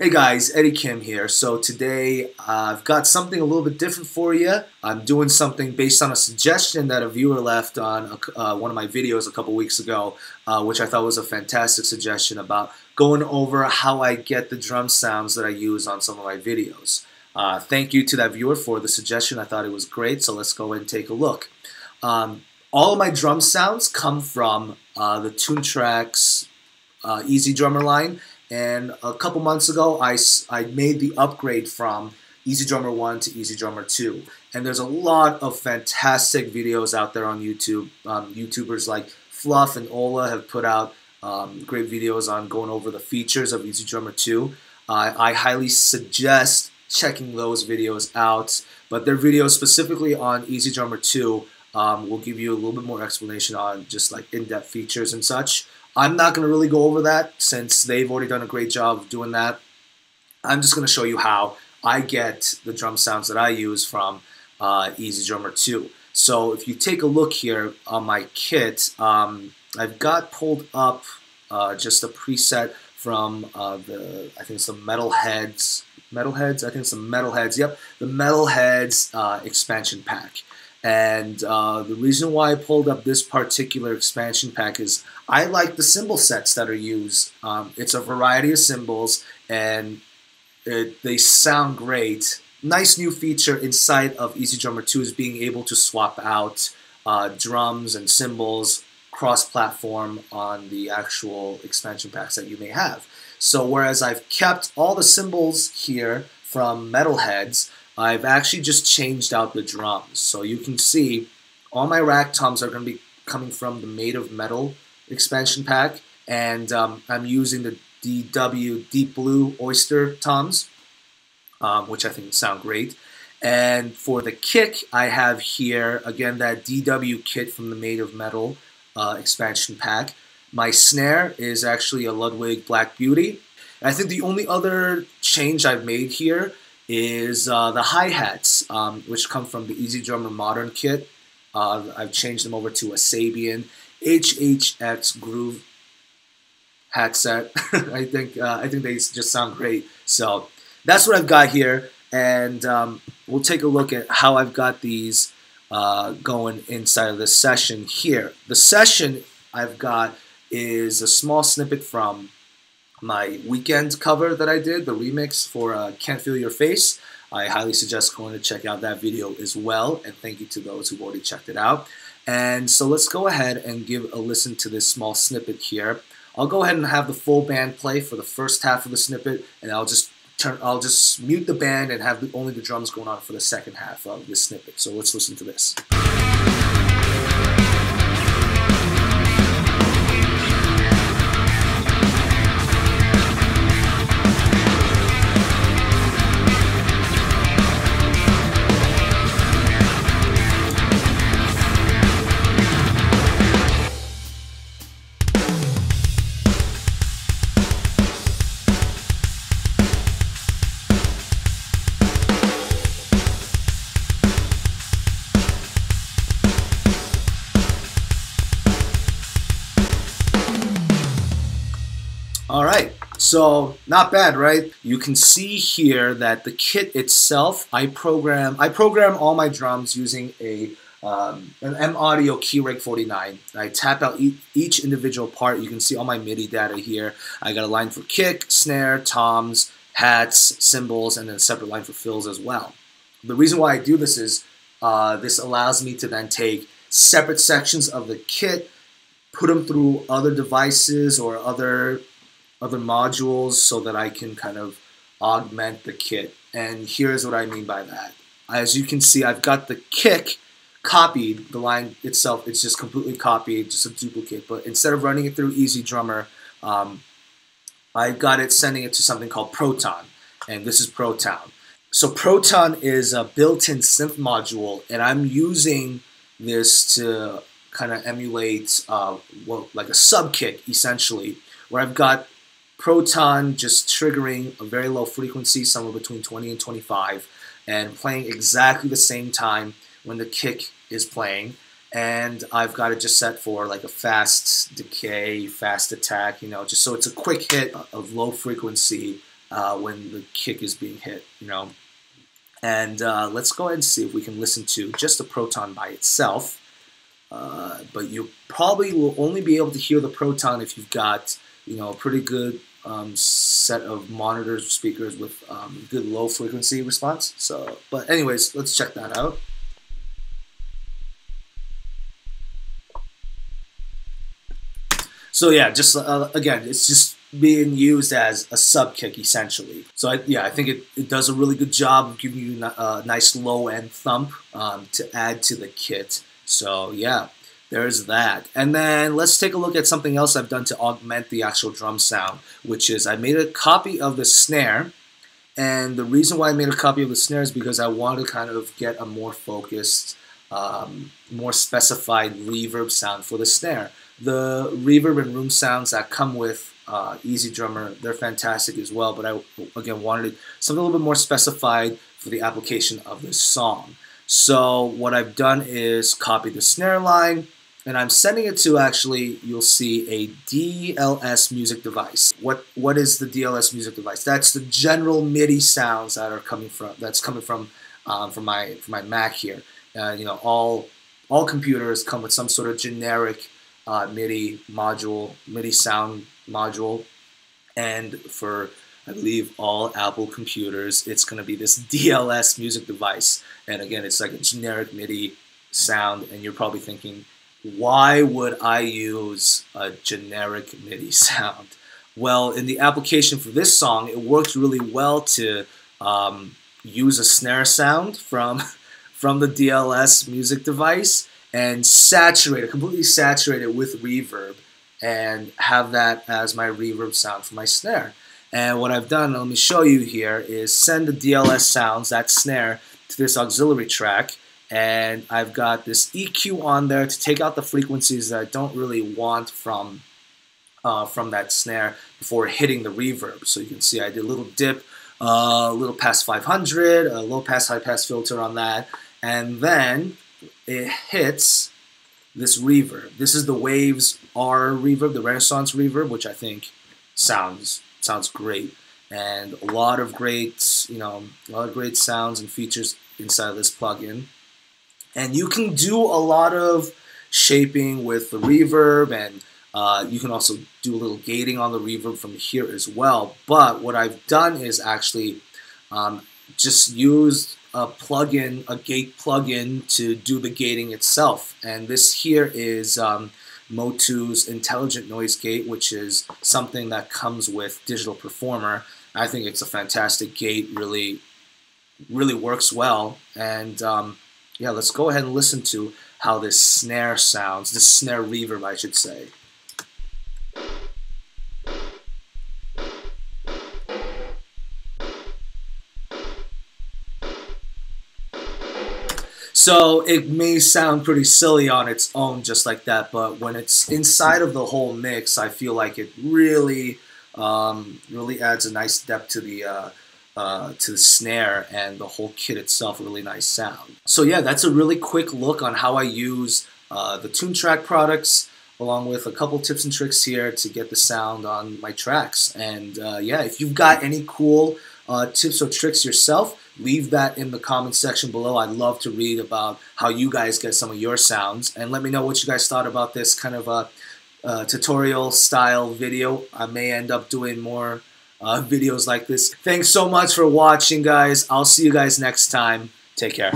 Hey guys, Eddie Kim here. So today I've got something a little bit different for you. I'm doing something based on a suggestion that a viewer left on one of my videos a couple weeks ago, which I thought was a fantastic suggestion about going over how I get the drum sounds that I use on some of my videos. Thank you to that viewer for the suggestion. I thought it was great, so let's go and take a look. All of my drum sounds come from the Toontrack's EZ Drummer line. And a couple months ago, I made the upgrade from EZ Drummer 1 to EZ Drummer 2. And there's a lot of fantastic videos out there on YouTube. YouTubers like Fluff and Ola have put out great videos on going over the features of EZ Drummer 2. I highly suggest checking those videos out. But their videos specifically on EZ Drummer 2 will give you a little bit more explanation on just like in-depth features and such. I'm not going to really go over that since they've already done a great job of doing that. I'm just going to show you how I get the drum sounds that I use from EZ Drummer 2. So if you take a look here on my kit, I've got pulled up just a preset from I think it's the Metalheads. I think it's the Metalheads. Yep, the Metalheads expansion pack. And the reason why I pulled up this particular expansion pack is I like the cymbal sets that are used. It's a variety of cymbals, and they sound great. Nice new feature inside of EZ Drummer 2 is being able to swap out drums and cymbals cross-platform on the actual expansion packs that you may have. So whereas I've kept all the cymbals here from Metalheads, I've actually just changed out the drums. So you can see all my rack toms are going to be coming from the Made of Metal expansion pack. And I'm using the DW Deep Blue Oyster toms, which I think sound great. And for the kick, I have here, again, that DW kit from the Made of Metal expansion pack. My snare is actually a Ludwig Black Beauty. And I think the only other change I've made here is the hi-hats, which come from the EZ Drummer Modern kit. I've changed them over to a Sabian HHX Groove hat set. I think they just sound great. So that's what I've got here, and we'll take a look at how I've got these going inside of this session here. The session I've got is a small snippet from my weekend cover that I did, the remix for Can't Feel Your Face. I highly suggest going to check out that video as well, and thank you to those who've already checked it out. And so let's go ahead and give a listen to this small snippet here. I'll go ahead and have the full band play for the first half of the snippet, and I'll just mute the band and have only the drums going on for the second half of this snippet. So let's listen to this. Alright, so not bad, right? You can see here that the kit itself, I program all my drums using an M-Audio Keyrig 49. I tap out each individual part. You can see all my MIDI data here. I got a line for kick, snare, toms, hats, cymbals, and then a separate line for fills as well. The reason why I do this is this allows me to then take separate sections of the kit, put them through other devices or other modules so that I can kind of augment the kit. And here's what I mean by that. As you can see, I've got the kick copied. The line itself, it's just completely copied, just a duplicate. But instead of running it through EZ Drummer, I've got it sending it to something called Proton. And this is Proton. So Proton is a built-in synth module, and I'm using this to kind of emulate like a sub-kick, essentially, where I've got Proton just triggering a very low frequency, somewhere between 20 and 25, and playing exactly the same time when the kick is playing. And I've got it just set for like a fast decay, fast attack, you know, just so it's a quick hit of low frequency when the kick is being hit, you know. And let's go ahead and see if we can listen to just the Proton by itself. But you probably will only be able to hear the Proton if you've got, you know, a pretty good set of monitor speakers with good low frequency response. So, but anyways, let's check that out. So yeah, just again, it's just being used as a sub kick essentially. So I think it does a really good job of giving you a nice low end thump to add to the kit. So yeah, there's that. And then let's take a look at something else I've done to augment the actual drum sound, which is I made a copy of the snare. And the reason why I made a copy of the snare is because I wanted to kind of get a more focused, more specified reverb sound for the snare. The reverb and room sounds that come with EZ Drummer, they're fantastic as well, but I, again, wanted something a little bit more specified for the application of this song. So what I've done is copy the snare line, and I'm sending it to, actually, you'll see a DLS music device. What is the DLS music device? That's the general MIDI sounds that are coming from, from my Mac here. You know, all computers come with some sort of generic MIDI module, MIDI sound module, and for, I believe, all Apple computers, it's going to be this DLS music device. And again, it's like a generic MIDI sound, and you're probably thinking, why would I use a generic MIDI sound? Well, in the application for this song, it works really well to use a snare sound from the DLS music device and completely saturate it with reverb and have that as my reverb sound for my snare. And what I've done, let me show you here, is send the DLS sounds, that snare, to this auxiliary track. And I've got this EQ on there to take out the frequencies that I don't really want from that snare before hitting the reverb. So you can see I did a little dip, a little past 500, a low pass, high pass filter on that. And then it hits this reverb. This is the Waves R reverb, the Renaissance reverb, which I think sounds great, and a lot of great sounds and features inside of this plugin. And you can do a lot of shaping with the reverb, and you can also do a little gating on the reverb from here as well. But what I've done is actually just used a plugin, a gate plugin, to do the gating itself. And this here is Motu's Intelligent Noise Gate, which is something that comes with Digital Performer. I think it's a fantastic gate, really works well. And yeah, let's go ahead and listen to how this snare sounds, this snare reverb, I should say. So it may sound pretty silly on its own just like that, but when it's inside of the whole mix, I feel like it really adds a nice depth to the snare, and the whole kit itself, a really nice sound. So yeah, that's a really quick look on how I use the Toontrack products, along with a couple tips and tricks here to get the sound on my tracks. And yeah, if you've got any cool tips or tricks yourself, leave that in the comment section below. I'd love to read about how you guys get some of your sounds, and let me know what you guys thought about this kind of a tutorial style video. I may end up doing more videos like this. Thanks so much for watching, guys. I'll see you guys next time. Take care.